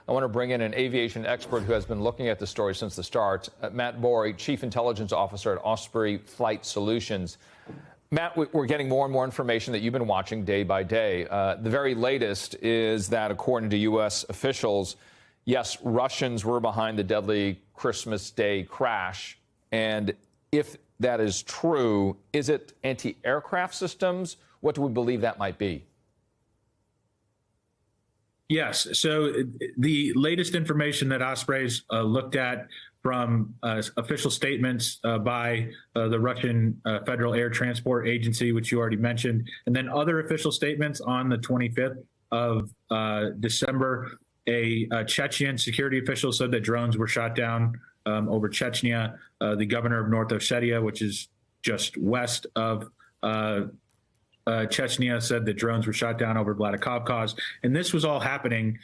I want to bring in an aviation expert who has been looking at the story since the start, Matt Borey, Chief Intelligence Officer at Osprey Flight Solutions. Matt, we're getting more and more information that you've been watching day by day. The very latest is that, according to U.S. officials, yes, Russians were behind the deadly Christmas Day crash. And if that is true, is it anti-aircraft systems? What do we believe that might be? Yes. So the latest information that Osprey's looked at from official statements by the Russian Federal Air Transport Agency, which you already mentioned, and then other official statements on the 25th of December, a Chechen security official said that drones were shot down over Chechnya. The governor of North Ossetia, which is just west of Chechnya, said that drones were shot down over Vladikavkaz. And this was all happening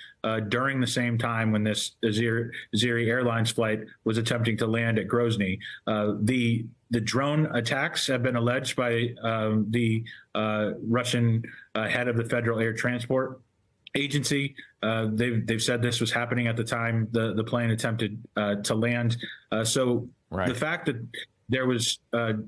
during the same time when this Azeri Airlines flight was attempting to land at Grozny. The drone attacks have been alleged by the Russian head of the Federal Air Transport Agency. They've said this was happening at the time the plane attempted to land. So the fact that there was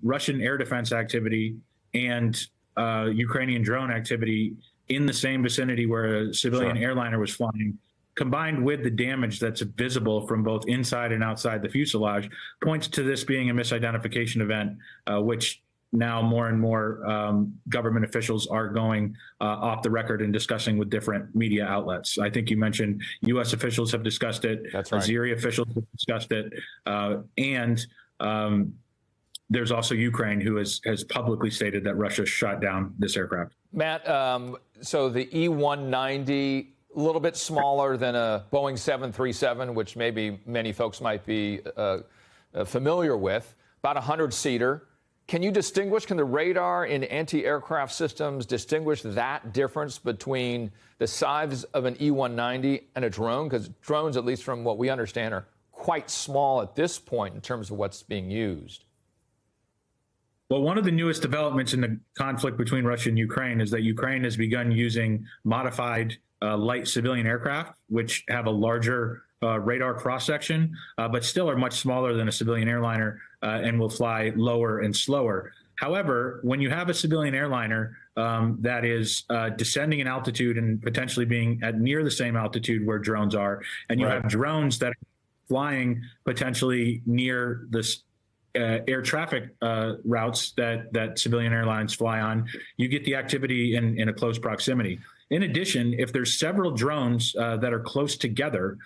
Russian air defense activity and Ukrainian drone activity in the same vicinity where a civilian airliner was flying, combined with the damage that's visible from both inside and outside the fuselage, points to this being a misidentification event, which now more and more government officials are going off the record and discussing with different media outlets. I think you mentioned U.S. officials have discussed it. That's right. Azeri officials have discussed it. There's also Ukraine, who has publicly stated that Russia shot down this aircraft. Matt, so the E-190, a little bit smaller than a Boeing 737, which maybe many folks might be familiar with, about a 100-seater. Can you distinguish, can the radar in anti-aircraft systems distinguish that difference between the size of an E-190 and a drone? Because drones, at least from what we understand, are quite small at this point in terms of what's being used. Well, one of the newest developments in the conflict between Russia and Ukraine is that Ukraine has begun using modified light civilian aircraft, which have a larger radar cross-section, but still are much smaller than a civilian airliner and will fly lower and slower. However, when you have a civilian airliner that is descending in altitude and potentially being at near the same altitude where drones are, and you have drones that are flying potentially near this air traffic routes that civilian airlines fly on, you get the activity in a close proximity. In addition, if there's several drones that are close together,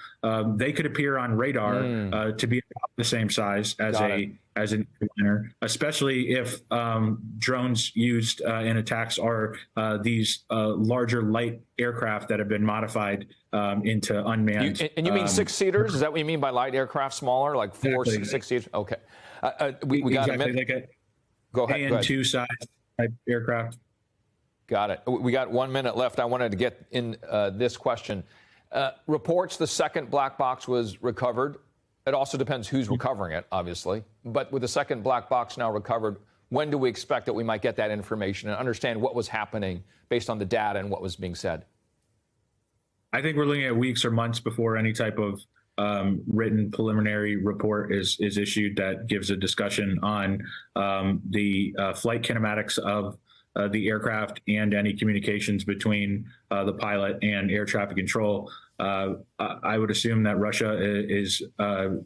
they could appear on radar to be about the same size as an airliner, especially if drones used in attacks are these larger light aircraft that have been modified into unmanned. And you mean six-seaters? Is that what you mean by light aircraft, smaller, like four, six seaters? Okay. We got a minute. Like go ahead. AN2 size type aircraft. Got it. We got 1 minute left. I wanted to get in this question. Reports the second black box was recovered. It also depends who's recovering it, obviously. But with the second black box now recovered, when do we expect that we might get that information and understand what was happening based on the data and what was being said? I think we're looking at weeks or months before any type of written preliminary report is issued that gives a discussion on the flight kinematics of the aircraft and any communications between the pilot and air traffic control. I would assume that Russia is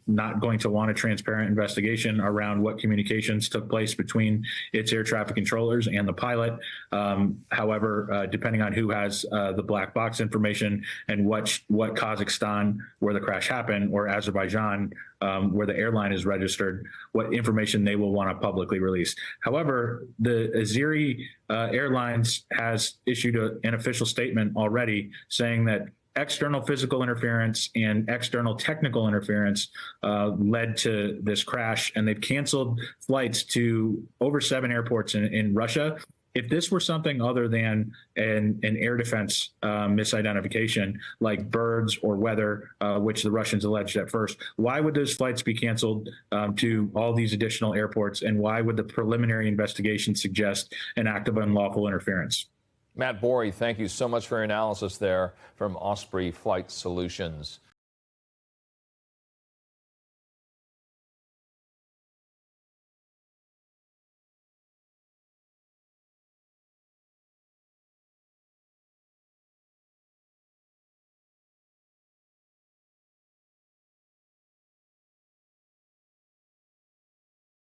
not going to want a transparent investigation around what communications took place between its air traffic controllers and the pilot. However, depending on who has the black box information and what Kazakhstan, where the crash happened, or Azerbaijan, where the airline is registered, what information they will want to publicly release. However, the Azeri Airlines has issued an official statement already saying that external physical interference and external technical interference led to this crash, and they've canceled flights to over 7 airports in Russia. If this were something other than an air defense misidentification, like birds or weather, which the Russians alleged at first, why would those flights be canceled to all these additional airports, and why would the preliminary investigation suggest an act of unlawful interference? Matt Borey, thank you so much for your analysis there from Osprey Flight Solutions.